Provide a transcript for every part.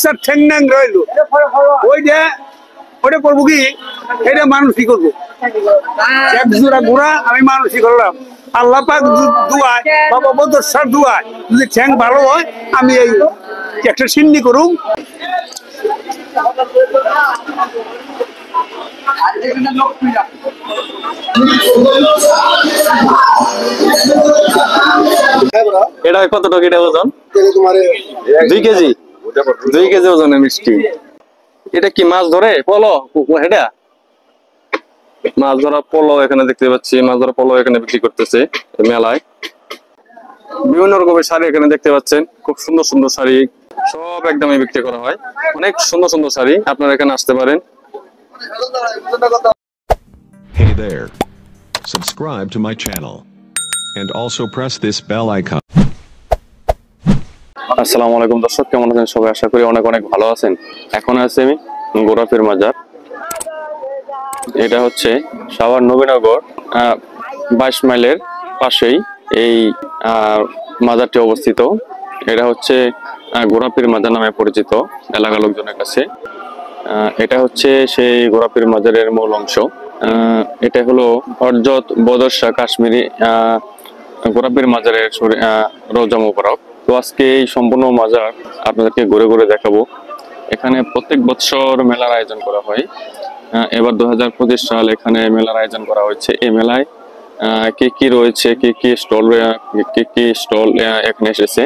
বাচ্চার ঠ্যাং ন্যাং রইলো ওইটা করবো কি, এটা মানুষই করবো। এক জোড়া ঘোড়া আমি মানুষই করলাম। আল্লাহ পাক দুয়ায়, বাবা বদরসার দুয়ায় যদি ঠ্যাং ভালো হয়, আমি এই একটা সিন্নি করুম। এটা কত টাকা এটা ওজন? 2 কেজি। 2 কেজি ওজনের মিষ্টি। এটা কি মাছ ধরে পলো? এটা মাছ ধরা পলো এখানে দেখতে পাচ্ছি। মাছ ধরা পলো এখানে বিক্রি করতেছে মেলায়। বিভিন্ন রকমের শাড়ি এখানে দেখতে পাচ্ছেন, খুব সুন্দর সুন্দর শাড়ি সব একদমই বিক্রি করা হয়। অনেক সুন্দর সুন্দর শাড়ি, আপনারা এখানে আসতে পারেন। Hey there. Subscribe to my channel and also press this bell icon. আসসালামু আলাইকুম দর্শক, কেমন আছেন সবাই? আশা করি অনেক অনেক ভালো আছেন। এখন আছি আমি গোরাপীর মাজার। এটা হচ্ছে সাভার নবীনগর 22 মাইলের পাশেই এই মাজারটি অবস্থিত। এটা হচ্ছে গোরাপীর মাজার নামে পরিচিত এলাকার লোকজনের কাছে। এটা হচ্ছে সেই গোরাপীর মাজারের মূল অংশ। এটা হলো হযরত বদরশা কাশ্মীরি গোরাপীর মাজারের রওজা মুবারক। তো আজকে এই সম্পূর্ণ মাজার আপনাদেরকে ঘুরে ঘুরে দেখাবো। এখানে প্রত্যেক বছর মেলার আয়োজন করা হয়। এবার 2025 সাল এখানে মেলার আয়োজন করা হয়েছে। এই মেলায় কি কি রয়েছে, কি কি স্টল এখানে এসেছে,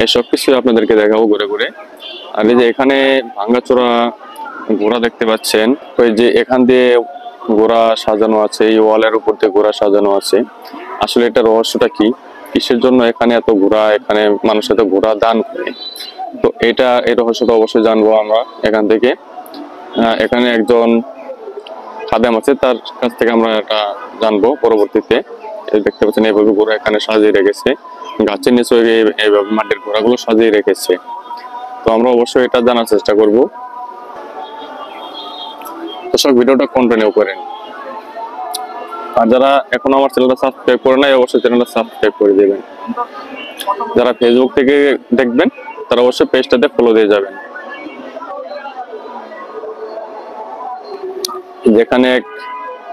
এসব কিছু আপনাদেরকে দেখাবো ঘুরে ঘুরে। আর এই যে এখানে ভাঙ্গাচোরা ঘোড়া দেখতে পাচ্ছেন, ওই যে এখান দিয়ে ঘোড়া সাজানো আছে, এই ওয়ালের উপর দিয়ে ঘোড়া সাজানো আছে। আসলে এটা রহস্যটা কি, কিসের জন্য এখানে এত ঘোড়া, এখানে মানুষ এত ঘোড়া দান করে? তো এই রহস্যটা অবশ্যই জানবো আমরা এখান থেকে। এখানে একজন খাদেম আছে, তার কাছ থেকে আমরা এটা জানবো পরবর্তীতে। দেখতে পাচ্ছেন এইভাবে ঘোড়া এখানে সাজিয়ে রেখেছে, গাছের নিচে এইভাবে মাটির ঘোড়াগুলো সাজিয়ে রেখেছে। তো আমরা অবশ্যই এটা জানার চেষ্টা করব। দর্শক, ভিডিওটা কন্টিনিউ করেন। আর যারা এখন আমার চ্যানেলটা সাবস্ক্রাইব করে নাই, অবশ্যই চ্যানেলটা সাবস্ক্রাইব করে দেবেন। যারা ফেসবুক থেকে দেখবেন তারা অবশ্যই পেজটাতে ফলো দিয়ে যাবেন। যেখানে এক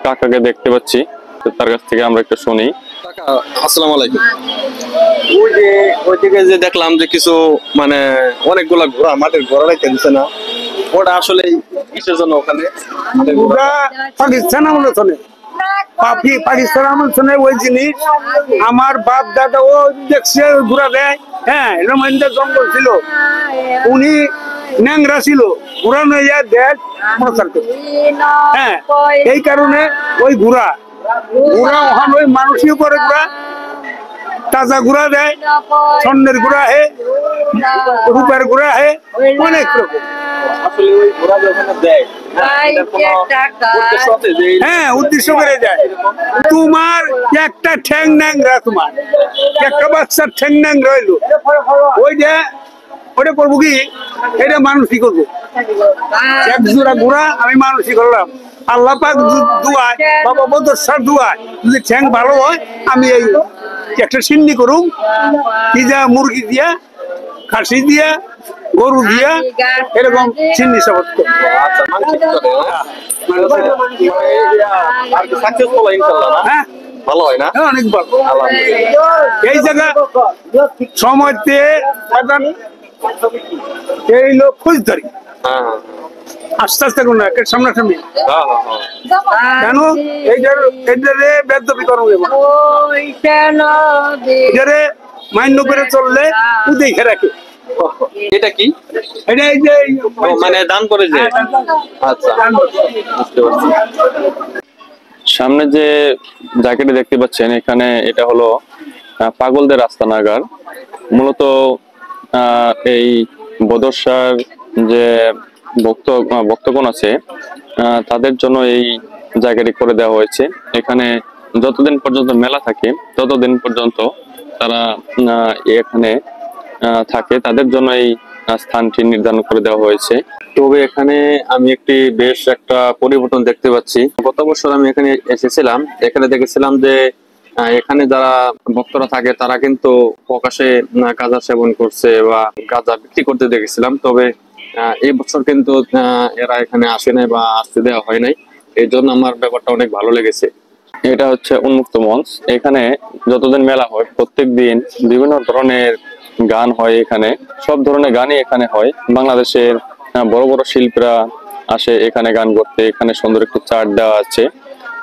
কাকাকে দেখতে পাচ্ছি, তার কাছ থেকে আমরা একটু শুনি। কাকা, আসসালামু আলাইকুম। ওইদিকে যে দেখলাম যে কিছু মানে অনেকগুলা ঘোড়া, মাটির ঘোড়া রেখে দিচ্ছে না, ওটা আসলে কিসের জন্য ওখানে? পাকিস্তান আমলে চলে, পাকিস্তান আমল শুনে ওই জিনিস আমার বাপ দাদা ও দেখছে ঘোড়া দেয়। হ্যাঁ, রোমান্ডা জঙ্গল ছিল, উনি ন্যাংরা ছিল, ঘোড়া নিয়ে যায় দেখ প্রচার করে। হ্যাঁ, এই কারণে ওই ঘোড়া ওখানে ওই মানুষই করে ঘোড়া, তাজা ঘোড়া দেয়, স্বর্ণের ঘোড়া হে, রূপের ঘোড়া হে, অনেক রকম। আসলে ওই ঘোড়া যখন দেয়, হ্যাঁ, উদ্দেশ্য করে যায়। তোমার একটা ঠ্যাং ন্যাংরা, তোমার একটা বাচ্চার ঠ্যাং ন্যাং রইলো ওইটা করবো কি, এটা মানুষই করবো। এক জোড়া ঘোড়া আমি মানুষই করলাম। আল্লাহ পাক দুয়ায়, বাবা বদরসার দুয়ায় যদি ঠ্যাং ভালো হয়, আমি এই একটা সিন্নি করুম। কি যা মুরগি দিয়া, খাসি দিয়া, গরু দিয়া, এরকম সিন্নি সাবত করবো। হ্যাঁ, ভালো হয় না? অনেক ভালো। এই জায়গা সময়তে এই লোক খোঁজ ধরি, আস্তে আস্তে কোন সামনাসামনি কেন এইটারে বেদবি করো, এটারে মান্য করে চললে উদেখে রাখে। এটা কি? এটা এই যে মানে দান করে যে। আচ্ছা, বুঝতে পারছি। সামনে যে জায়গাটি দেখতে পাচ্ছেন, এখানে এটা হলো পাগলদের আস্তানাগার। মূলত এই বদরসার যে ভক্তগণ আছে, তাদের জন্য এই জায়গাটি করে দেওয়া হয়েছে। এখানে যতদিন পর্যন্ত মেলা থাকে ততদিন পর্যন্ত তারা এখানে থাকে, তাদের জন্য এই স্থানটি নির্ধারণ করে দেওয়া হয়েছে। তবে এখানে আমি বেশ একটা পরিবর্তন দেখতে পাচ্ছি। গত বছর আমি এখানে এসেছিলাম, এখানে দেখেছিলাম যে এখানে যারা ভক্তরা থাকে তারা কিন্তু প্রকাশে গাঁজা সেবন করছে বা গাঁজা বিক্রি করতে দেখেছিলাম। তবে এই বছর কিন্তু এরা এখানে আসে নাই বা আসতে দেওয়া হয় নাই, এই জন্য আমার ব্যাপারটা অনেক ভালো লেগেছে। এটা হচ্ছে উন্মুক্ত মঞ্চ। এখানে যতদিন মেলা হয় প্রত্যেক দিন বিভিন্ন ধরনের গান হয়। এখানে সব ধরনের গানই এখানে হয়। বাংলাদেশের বড় বড় শিল্পীরা আসে এখানে গান করতে। এখানে সুন্দর একটি চার্ট দেওয়া আছে,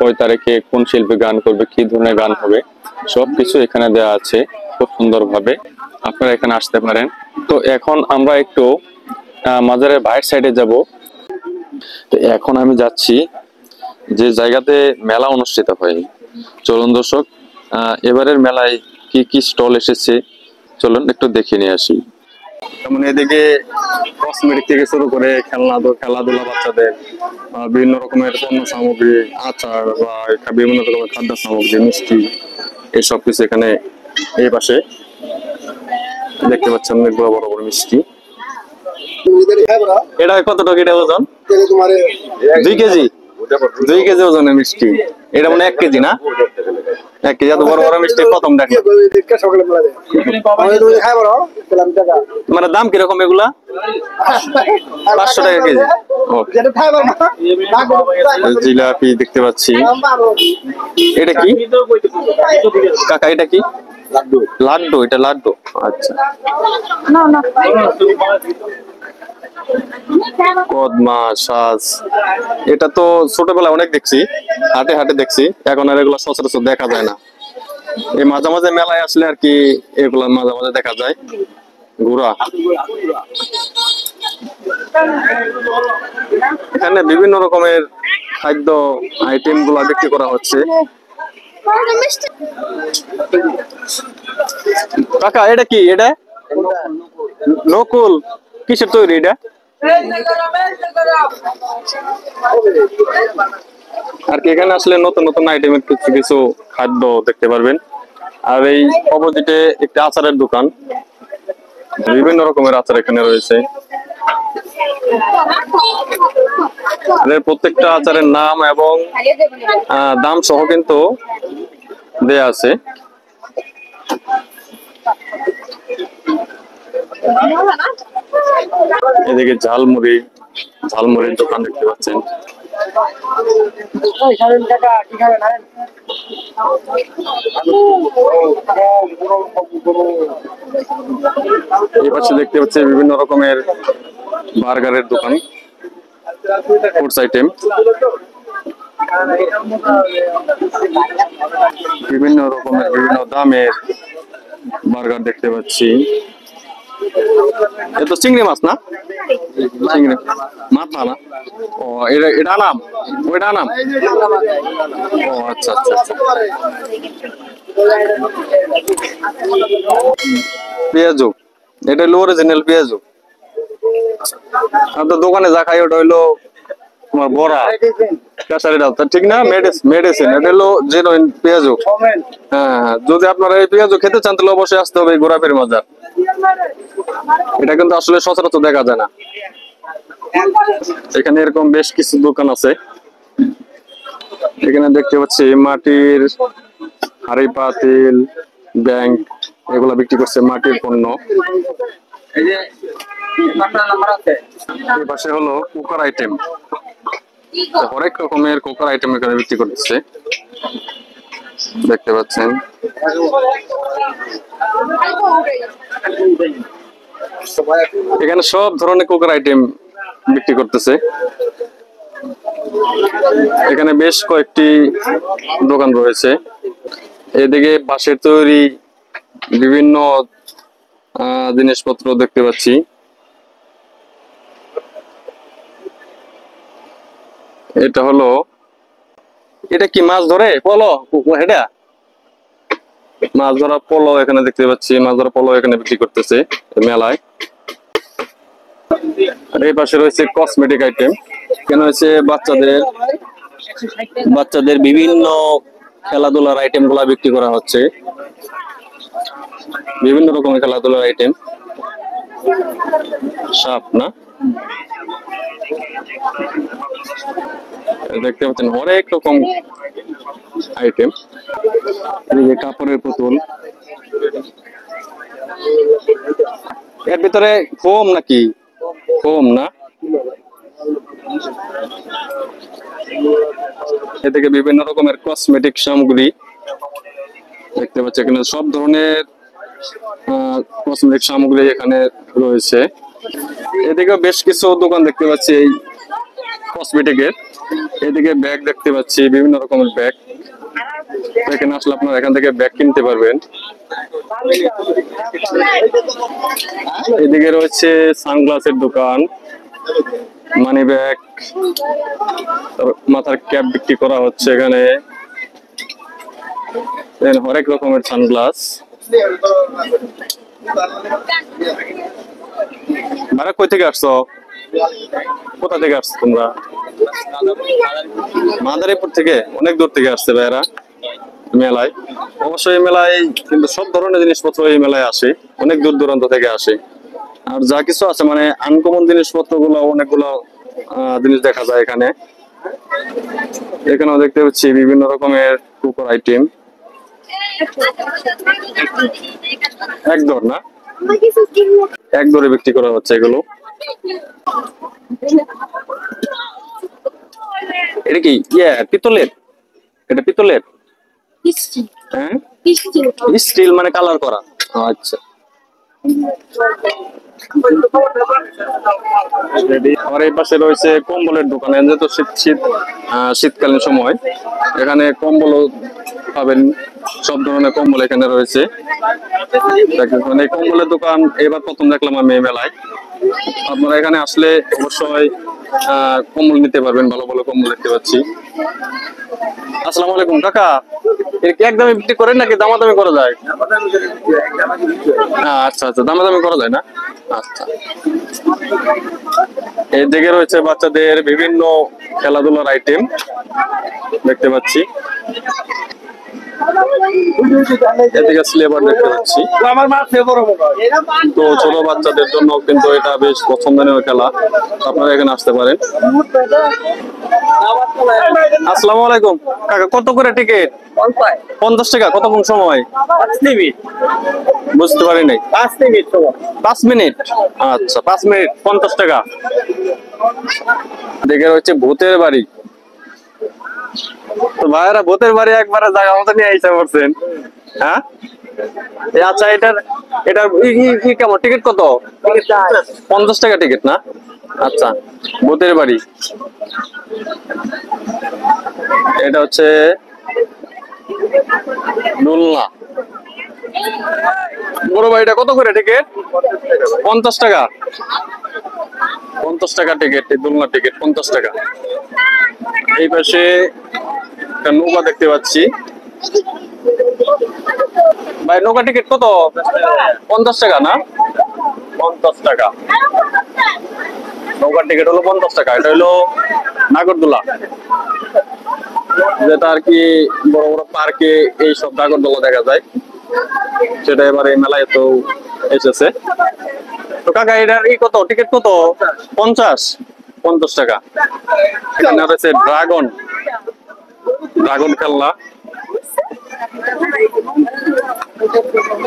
ওই তারিখে কোন শিল্পী গান করবে, কি ধরনের গান হবে, সবকিছু এখানে দেওয়া আছে খুব সুন্দর ভাবে। আপনারা এখানে আসতে পারেন। তো এখন আমরা একটু মাজারের বাইরের সাইডে যাব। তো এখন আমি যাচ্ছি যে জায়গাতে মেলা অনুষ্ঠিত হয়। চলুন দর্শক, এবারের মেলায় কি কি স্টল এসেছে চলুন একটু দেখে নিয়ে আসি। যেমন এদিকে কসমেটিক থেকে শুরু করে খেলাধুলা বাচ্চাদের বিভিন্ন রকমের পণ্য সামগ্রী, আচার বা বিভিন্ন রকমের খাদ্য সামগ্রী, মিষ্টি, এসব কিছু এখানে এই পাশে দেখতে পাচ্ছেন অনেকগুলো বড় বড় মিষ্টি। এটা কত টাকা এটা ওজন? 2 কেজি। 2 কেজি ওজনের মিষ্টি। এটা মানে 1 কেজি না? 1 কেজি এত বড় বড় মিষ্টি প্রথম দেখা। মানে দাম কিরকম এগুলা? 500 টাকা কেজি। জিলাপি দেখতে পাচ্ছি। এটা কি কাকা? এটা কি? লাড্ডু। এটা লাড্ডু, আচ্ছা। কদমা, সাজ, এটা তো ছোটবেলায় অনেক দেখছি, হাটে হাটে দেখছি, এখন আর এগুলো সচরাচর দেখা যায় না। এই মাঝে মাঝে মেলায় আসলে আর কি এগুলা মাঝে মাঝে দেখা যায়। ঘোড়া, এখানে বিভিন্ন রকমের খাদ্য আইটেম গুলা বিক্রি করা হচ্ছে। কাকা এটা কি? এটা নকুল। কিসের তৈরি এটা? আর কি এখানে আসলে নতুন নতুন আইটেমের কিছু কিছু খাদ্য দেখতে পারবেন। আর এই অপোজিটে একটি আচারের দোকান, বিভিন্ন রকমের আচার এখানে রয়েছে। প্রত্যেকটা আচারের নাম এবং দাম সহ কিন্তু দেয়া আছে। এদিকে ঝালমুড়ির দোকান দেখতে পাচ্ছেন। এই পাশে দেখতে পাচ্ছি বিভিন্ন রকমের বার্গারের দোকান, ফুডস আইটেম, বিভিন্ন রকমের বিভিন্ন দামের বার্গার দেখতে পাচ্ছি। এ তো চিংড়ি মাছ না? চিংড়ি মাথা না? ও এটা নাম, ওইটা নাম। ও আচ্ছা আচ্ছা আচ্ছা। পেঁয়াজু, এটা হলো অরিজিনাল পেঁয়াজু। আপনার দোকানে যা খাই ওটা হইলো তোমার বড়া, কাঁচারি ডাল, ঠিক না? মেডিসিন। এটা হলো জেনুইন পেঁয়াজু। হ্যাঁ, যদি আপনারা এই পেঁয়াজু খেতে চান তাহলে অবশ্যই আসতে হবে গোরাপীর মাজার। এটা কিন্তু আসলে সচরাচর দেখা যায় না। এখানে এরকম বেশ কিছু দোকান আছে। এখানে দেখতে পাচ্ছি মাটির হাড়ি পাতিল, ব্যাংক, এগুলা বিক্রি করছে মাটির পণ্য। এই পাশে হলো কুকার আইটেম, হরেক রকমের কুকার আইটেম এখানে বিক্রি করতেছে দেখতে পাচ্ছেন। এখানে সব ধরনের কুকার আইটেম বিক্রি করতেছে। এখানে বেশ কয়েকটি দোকান রয়েছে। এদিকে বাঁশের তৈরি বিভিন্ন জিনিসপত্র দেখতে পাচ্ছি। এটা হলো, এটা কি মাছ ধরে পলো? এটা মাছ ধরা পলো এখানে দেখতে পাচ্ছি। মাছ ধরা পলো এখানে বিক্রি করতেছে মেলায়। আর এই পাশে রয়েছে কসমেটিক আইটেম। এখানে হচ্ছে বাচ্চাদের বিভিন্ন খেলাধুলার আইটেম গুলা বিক্রি করা হচ্ছে। বিভিন্ন রকমের খেলাধুলার আইটেম। সাপ না, দেখতে পাচ্ছেন অনেক রকম আইটেম। কাপড়ের পুতুল, এর ভিতরে ফোম নাকি কম না, এদিকে বিভিন্ন রকমের কসমেটিক সামগ্রী দেখতে পাচ্ছি, এখানে সব ধরনের কসমেটিক সামগ্রী এখানে রয়েছে। এদিকে বেশ কিছু দোকান দেখতে পাচ্ছি এই কসমেটিকের। এদিকে ব্যাগ দেখতে পাচ্ছি, বিভিন্ন রকমের ব্যাগ। এখানে আসলে আপনারা এখান থেকে ব্যাগ কিনতে পারবেন। এদিকে রয়েছে সানগ্লাসের দোকান, মানি ব্যাগ, মাথার ক্যাপ বিক্রি করা হচ্ছে এখানে, হরেক রকমের সানগ্লাস। ভাড়া কই থেকে আসছো, কোথা থেকে আসছো তোমরা? মাদারীপুর থেকে, অনেক দূর থেকে আসছে ভাইরা মেলায়। অবশ্যই মেলায় কিন্তু সব ধরনের জিনিসপত্র এই মেলায় আসে, অনেক দূর দূরান্ত থেকে আসে। আর যা কিছু আছে মানে আনকমন জিনিসপত্র গুলো, অনেকগুলো জিনিস দেখা যায় এখানে। এখানেও দেখতে পাচ্ছি বিভিন্ন রকমের কুকুর আইটেম। এক দর না, এক দরে বিক্রি করা হচ্ছে এগুলো। এটা কি পিতলের? এটা পিতলের? হ্যাঁ, স্টিল মানে কালার করা। আচ্ছা, আমার এই পাশে রয়েছে কম্বলের দোকান। যেহেতু শীতকালীন সময়, এখানে কম্বল পাবেন, সব ধরনের কম্বল এখানে রয়েছে। এই কম্বলের দোকান এবার প্রথম দেখলাম আমি এই মেলায়। আপনারা এখানে আসলে অবশ্যই কম্বল নিতে পারবেন, ভালো ভালো কম্বল দেখতে পাচ্ছি। আসসালামু আলাইকুম কাকা, এর কি একদমই বিক্রি করেন নাকি দামাদামি করা যায়? আচ্ছা আচ্ছা, দামাদামি করা যায় না। আচ্ছা, এদিকে রয়েছে বাচ্চাদের বিভিন্ন খেলাধুলার আইটেম দেখতে পাচ্ছি। এদিকে স্লেভার দেখতে পাচ্ছি। তো ছোট বাচ্চাদের জন্য কিন্তু এটা বেশ পছন্দনীয় খেলা, আপনারা এখানে আসতে পারেন। আসসালামু আলাইকুম কাকা, কত করে টিকিট? 50 টাকা। কতক্ষণ সময়? 5 মিনিট। বুঝতে পারি নাই। 5 মিনিট। 5 মিনিট, আচ্ছা 5 মিনিট 50 টাকা। দেখে হচ্ছে ভূতের বাড়ি। তো ভাইরা ভূতের বাড়ি একবারে জায়গা মতো নিয়ে আইসা পড়ছেন। হ্যাঁ, আচ্ছা, এটার কেমন টিকিট? কত? 50 টাকা টিকিট না? আচ্ছা, ভূতের বাড়ি। এটা হচ্ছে দোলনা। বড় ভাই, এটা কত করে টিকিট? 50 টাকা। 50 টাকা টিকিট, দোলনা টিকিট 50 টাকা। এই পাশে একটা নৌকা দেখতে পাচ্ছি। ভাই নৌকা টিকিট কত? 50 টাকা না? 50 টাকা নৌকার টিকিট হলো 50 টাকা। এটা হলো নাগরদোলা, যেটা আর কি বড় বড় পার্কে এইসব নাগরদোলা দেখা যায়, সেটা এবার এই মেলায় তো এসেছে। তো কাকা এটার কত টিকিট? কত? 50 টাকা। এখানে রয়েছে ড্রাগন খেলনা,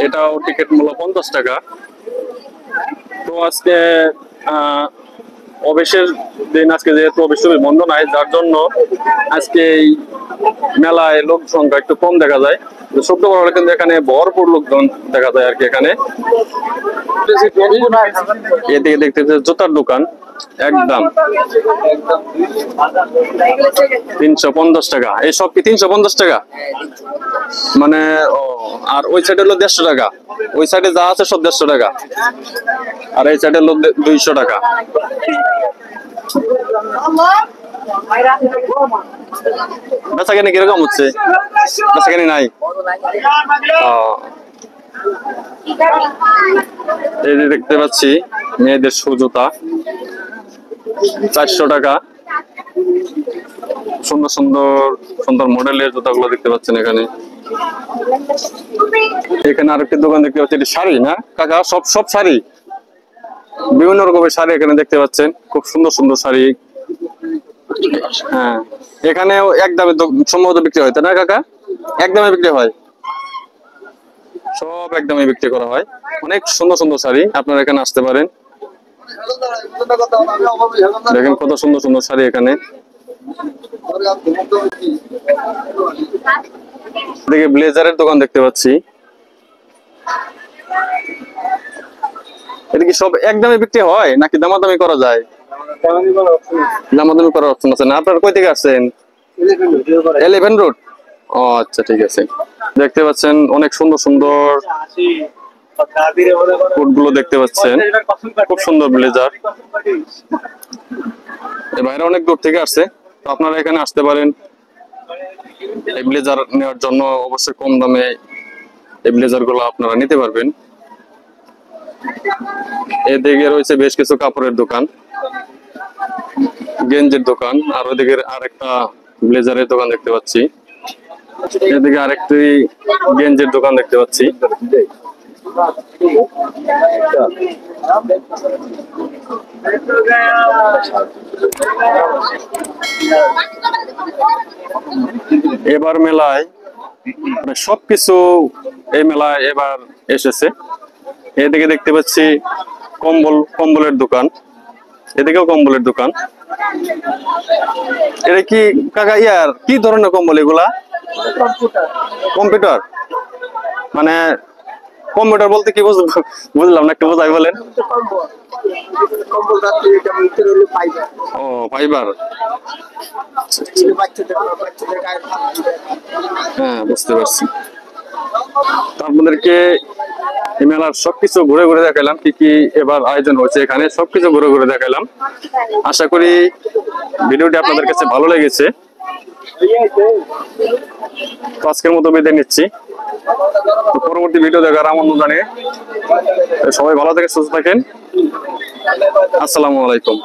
এটাও টিকিট মূল্য 50 টাকা। তো আজকে অফিসের দিন, আজকে যেহেতু অফিস বন্ধ নাই, যার জন্য আজকে এই মেলায় লোক সংখ্যা একটু কম দেখা যায়। শুক্রবার হলে কিন্তু এখানে ভরপুর লোকজন দেখা যায় আর কি। এখানে এদিকে দেখতে জুতার দোকান, একদম 350 টাকা। এই সব কি 350 টাকা মানে? আর ওই সাইডে হলো 150 টাকা। ওই সাইডে যা আছে সব 150 টাকা, আর এই সাইডে হলো 200 টাকা। বেচাকেনি কিরকম হচ্ছে? বেচাকেনি নাই। এই যে দেখতে পাচ্ছি মেয়েদের শু জুতা 400 টাকা। সুন্দর সুন্দর সুন্দর মডেলের জুতাগুলো দেখতে পাচ্ছেন এখানে। এখানে আরেকটি দোকান দেখতে পাচ্ছি, এটা শাড়ি না কাকা? সব শাড়ি, বিভিন্ন রকমের শাড়ি এখানে দেখতে পাচ্ছেন, খুব সুন্দর সুন্দর শাড়ি। হ্যাঁ, এখানেও একদমে সম্ভবত বিক্রি হয়, তাই না কাকা? একদমে বিক্রি হয়, সব একদমই বিক্রি করা হয়। অনেক সুন্দর সুন্দর শাড়ি, আপনারা এখানে আসতে পারেন। দেখেন কত সুন্দর সুন্দর শাড়ি এখানে। এদিকে ব্লেজারের দোকান দেখতে পাচ্ছি। এটা কি সব একদমে বিক্রি হয় নাকি দামাদামি করা যায়? দামাদামি করার অপশন আছে না। আপনারা কই থেকে আসছেন? 11 রোড। ও আচ্ছা, ঠিক আছে। দেখতে পাচ্ছেন অনেক সুন্দর সুন্দর কোটগুলো দেখতে পাচ্ছেন, খুব সুন্দর ব্লেজার। এই বাইরে অনেক দূর থেকে আসছে, তো আপনারা এখানে আসতে পারেন এই ব্লেজার নেওয়ার জন্য। অবশ্যই কম দামে এই ব্লেজার গুলো আপনারা নিতে পারবেন। এদিকে রয়েছে বেশ কিছু কাপড়ের দোকান, গেঞ্জির দোকান, আর ওইদিকে আরেকটা ব্লেজারের দোকান দেখতে পাচ্ছি। এদিকে আরেকটি গেঞ্জির দোকান দেখতে পাচ্ছি। এবার মেলায় সবকিছু, এই মেলায় এবার এসেছে। এদিকে দেখতে পাচ্ছি কম্বলের দোকান, এদিকেও কম্বলের দোকান। এটা কি কাকা ইয়ার কি ধরনের কম্বল এগুলা? কম্পিউটার মানে কম্পিউটার বলতে কি বুঝলাম না, একটু বোঝাই বলেন। ও ফাইবার, হ্যাঁ বুঝতে পারছি। আপনাদেরকে এই মেলার সবকিছু ঘুরে ঘুরে দেখালাম, কি কি এবার আয়োজন হয়েছে এখানে সবকিছু ঘুরে ঘুরে দেখালাম। আশা করি ভিডিওটি আপনাদের কাছে ভালো লেগেছে। তো আজকের মতো বিদায় নিচ্ছি। তো পরবর্তী ভিডিও দেখার আমন্ত্রণ জানিয়ে সবাই ভালো থেকে সুস্থ থাকেন। আসসালামু আলাইকুম।